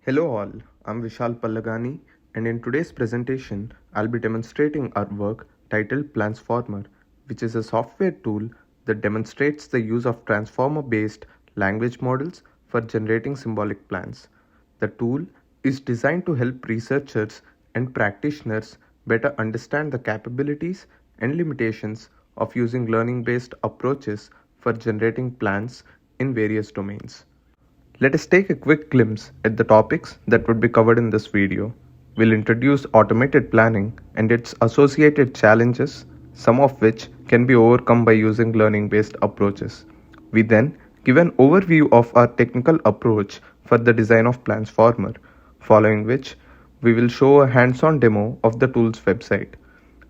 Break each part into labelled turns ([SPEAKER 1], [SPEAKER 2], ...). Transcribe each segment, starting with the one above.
[SPEAKER 1] Hello all, I'm Vishal Pallagani, and in today's presentation, I'll be demonstrating our work titled Plansformer, which is a software tool that demonstrates the use of transformer-based language models for generating symbolic plans. The tool is designed to help researchers and practitioners better understand the capabilities and limitations of using learning-based approaches for generating plans in various domains. Let us take a quick glimpse at the topics that would be covered in this video. We'll introduce automated planning and its associated challenges, some of which can be overcome by using learning-based approaches. We then give an overview of our technical approach for the design of Plansformer, following which we will show a hands-on demo of the tool's website.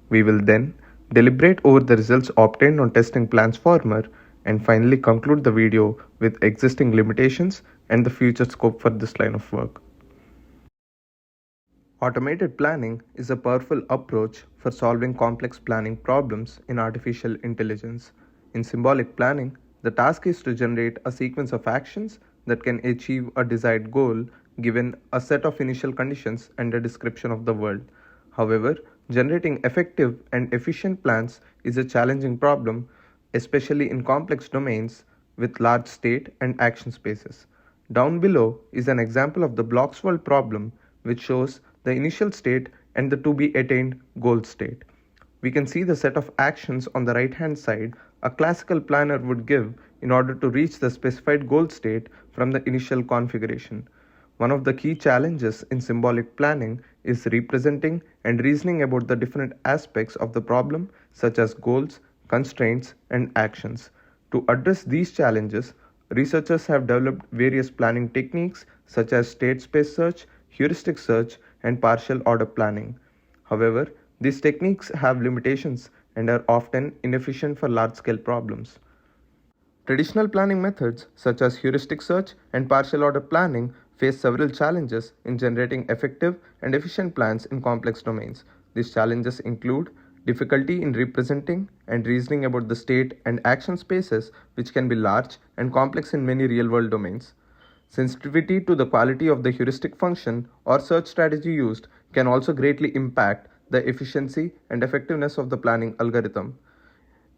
[SPEAKER 1] We will then deliberate over the results obtained on testing Plansformer and finally conclude the video with existing limitations and the future scope for this line of work. Automated planning is a powerful approach for solving complex planning problems in artificial intelligence. In symbolic planning, the task is to generate a sequence of actions that can achieve a desired goal given a set of initial conditions and a description of the world. However, generating effective and efficient plans is a challenging problem, especially in complex domains with large state and action spaces. Down below is an example of the blocks world problem, which shows the initial state and the to be attained goal state. We can see the set of actions on the right hand side a classical planner would give in order to reach the specified goal state from the initial configuration. One of the key challenges in symbolic planning is representing and reasoning about the different aspects of the problem, such as goals, constraints, and actions. To address these challenges, researchers have developed various planning techniques such as state space search, heuristic search, and partial order planning. However, these techniques have limitations and are often inefficient for large-scale problems. Traditional planning methods such as heuristic search and partial order planning face several challenges in generating effective and efficient plans in complex domains. These challenges include difficulty in representing and reasoning about the state and action spaces, which can be large and complex in many real-world domains. Sensitivity to the quality of the heuristic function or search strategy used can also greatly impact the efficiency and effectiveness of the planning algorithm.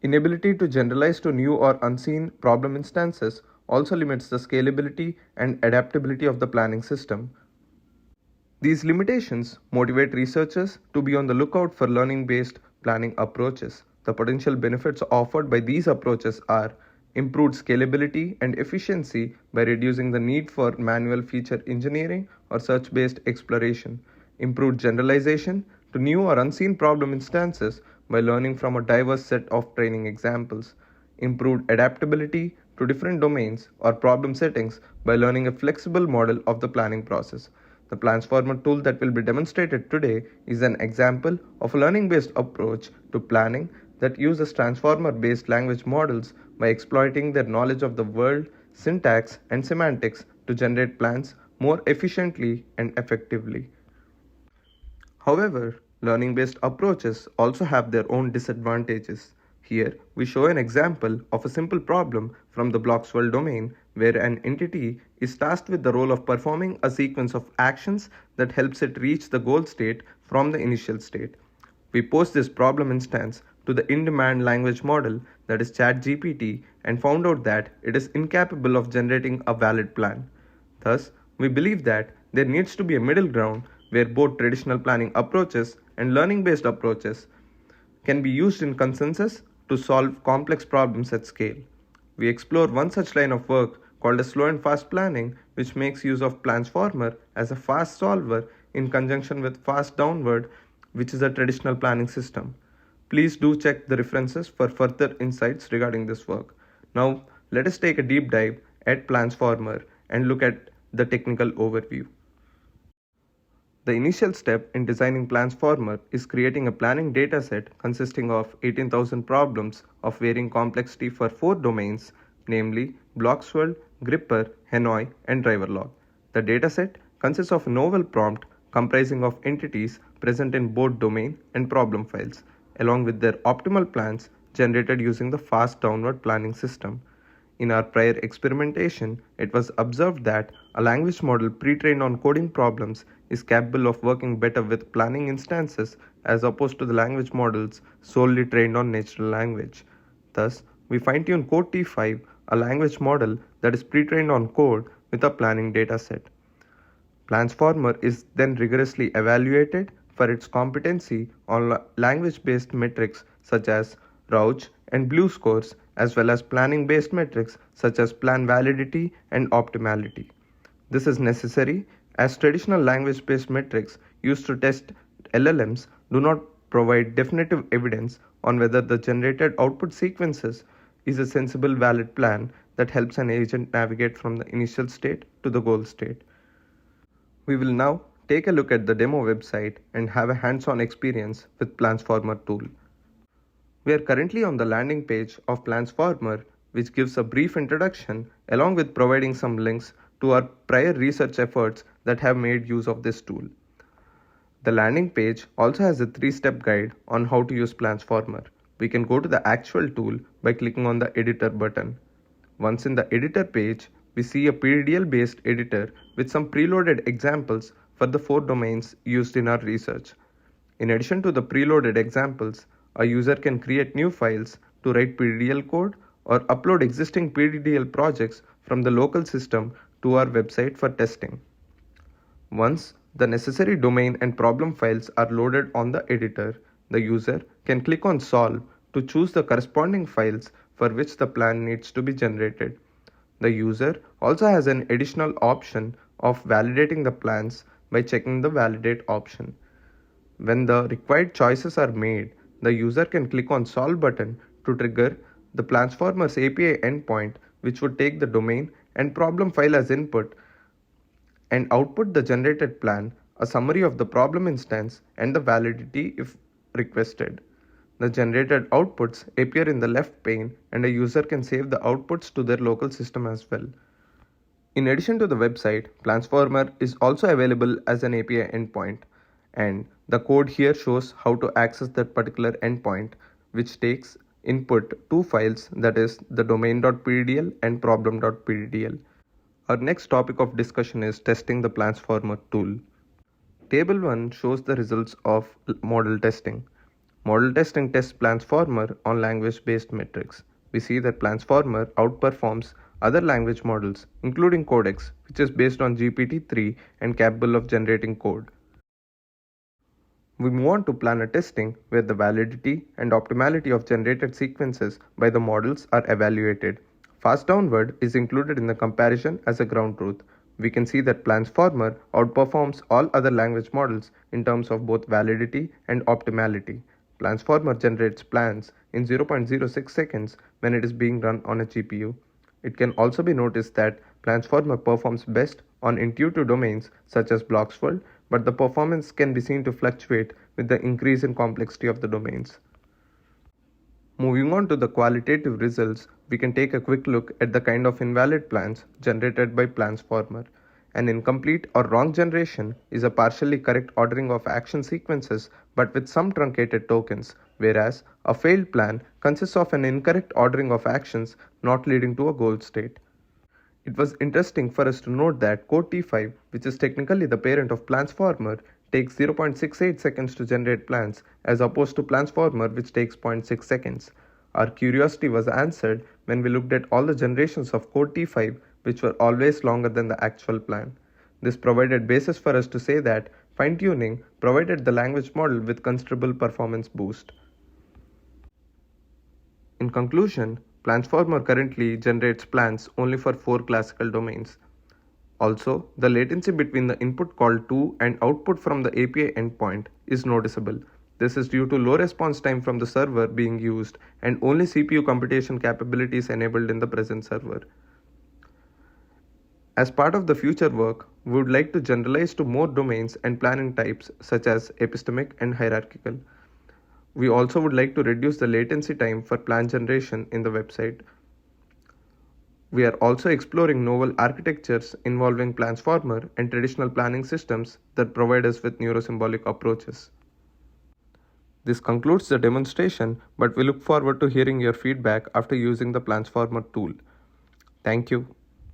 [SPEAKER 1] Inability to generalize to new or unseen problem instances also limits the scalability and adaptability of the planning system. These limitations motivate researchers to be on the lookout for learning-based planning approaches. The potential benefits offered by these approaches are improved scalability and efficiency by reducing the need for manual feature engineering or search-based exploration, improved generalization to new or unseen problem instances by learning from a diverse set of training examples, improved adaptability to different domains or problem settings by learning a flexible model of the planning process. The Plansformer tool that will be demonstrated today is an example of a learning-based approach to planning that uses transformer-based language models by exploiting their knowledge of the world, syntax, and semantics to generate plans more efficiently and effectively. However, learning-based approaches also have their own disadvantages. Here, we show an example of a simple problem from the blocks world domain where an entity is tasked with the role of performing a sequence of actions that helps it reach the goal state from the initial state. We post this problem instance to the in-demand language model, that is ChatGPT, and found out that it is incapable of generating a valid plan. Thus, we believe that there needs to be a middle ground where both traditional planning approaches and learning-based approaches can be used in consensus to solve complex problems at scale. We explore one such line of work called a slow and fast planning, which makes use of Plansformer as a fast solver in conjunction with fast downward, which is a traditional planning system. Please do check the references for further insights regarding this work. Now, let us take a deep dive at Plansformer and look at the technical overview. The initial step in designing Plansformer is creating a planning dataset consisting of 18,000 problems of varying complexity for 4 domains, namely Bloxworld, Gripper, Hanoi, and Driverlog. The dataset consists of a novel prompt comprising of entities present in both domain and problem files, along with their optimal plans generated using the fast downward planning system. In our prior experimentation, it was observed that a language model pre-trained on coding problems is capable of working better with planning instances as opposed to the language models solely trained on natural language. Thus, we fine-tune Code T5, a language model that is pre-trained on code with a planning dataset. Plansformer is then rigorously evaluated for its competency on language-based metrics such as Rauch and BLEU scores, as well as planning-based metrics such as plan validity and optimality. This is necessary as traditional language-based metrics used to test LLMs do not provide definitive evidence on whether the generated output sequences is a sensible valid plan that helps an agent navigate from the initial state to the goal state. We will now take a look at the demo website and have a hands-on experience with Plansformer Tool. We are currently on the landing page of Plansformer, which gives a brief introduction along with providing some links to our prior research efforts that have made use of this tool. The landing page also has a 3-step guide on how to use Plansformer. We can go to the actual tool by clicking on the editor button. Once in the editor page, we see a PDDL based editor with some preloaded examples for the 4 domains used in our research. In addition to the preloaded examples, a user can create new files to write PDDL code or upload existing PDDL projects from the local system to our website for testing. Once the necessary domain and problem files are loaded on the editor, the user can click on Solve to choose the corresponding files for which the plan needs to be generated. The user also has an additional option of validating the plans by checking the Validate option. When the required choices are made, the user can click on Solve button to trigger the Plansformer's API endpoint, which would take the domain and problem file as input and output the generated plan, a summary of the problem instance, and the validity if requested. The generated outputs appear in the left pane, and a user can save the outputs to their local system as well. In addition to the website, Plansformer is also available as an API endpoint, and the code here shows how to access that particular endpoint, which takes input 2 files, that is the domain.pddl and problem.pddl. Our next topic of discussion is testing the Plansformer tool. Table 1 shows the results of model testing. Model testing tests Plansformer on language-based metrics. We see that Plansformer outperforms other language models, including Codex, which is based on GPT-3 and capable of generating code. We move on to planner testing, where the validity and optimality of generated sequences by the models are evaluated. Fast downward is included in the comparison as a ground truth. We can see that Plansformer outperforms all other language models in terms of both validity and optimality. Plansformer generates plans in 0.06 seconds when it is being run on a GPU. It can also be noticed that Plansformer performs best on intuitive domains such as blocks world, but the performance can be seen to fluctuate with the increase in complexity of the domains. Moving on to the qualitative results, we can take a quick look at the kind of invalid plans generated by Plansformer. An incomplete or wrong generation is a partially correct ordering of action sequences but with some truncated tokens, whereas a failed plan consists of an incorrect ordering of actions not leading to a goal state. It was interesting for us to note that Code T5, which is technically the parent of Plansformer, takes 0.68 seconds to generate plans as opposed to Plansformer, which takes 0.6 seconds. Our curiosity was answered when we looked at all the generations of Code T5, which were always longer than the actual plan. This provided basis for us to say that fine-tuning provided the language model with considerable performance boost. In conclusion, Plansformer currently generates plans only for 4 classical domains. Also, the latency between the input called to and output from the API endpoint is noticeable. This is due to low response time from the server being used and only CPU computation capabilities enabled in the present server. As part of the future work, we would like to generalize to more domains and planning types such as epistemic and hierarchical. We also would like to reduce the latency time for plan generation in the website. We are also exploring novel architectures involving Plansformer and traditional planning systems that provide us with neurosymbolic approaches. This concludes the demonstration, but we look forward to hearing your feedback after using the Plansformer tool. Thank you.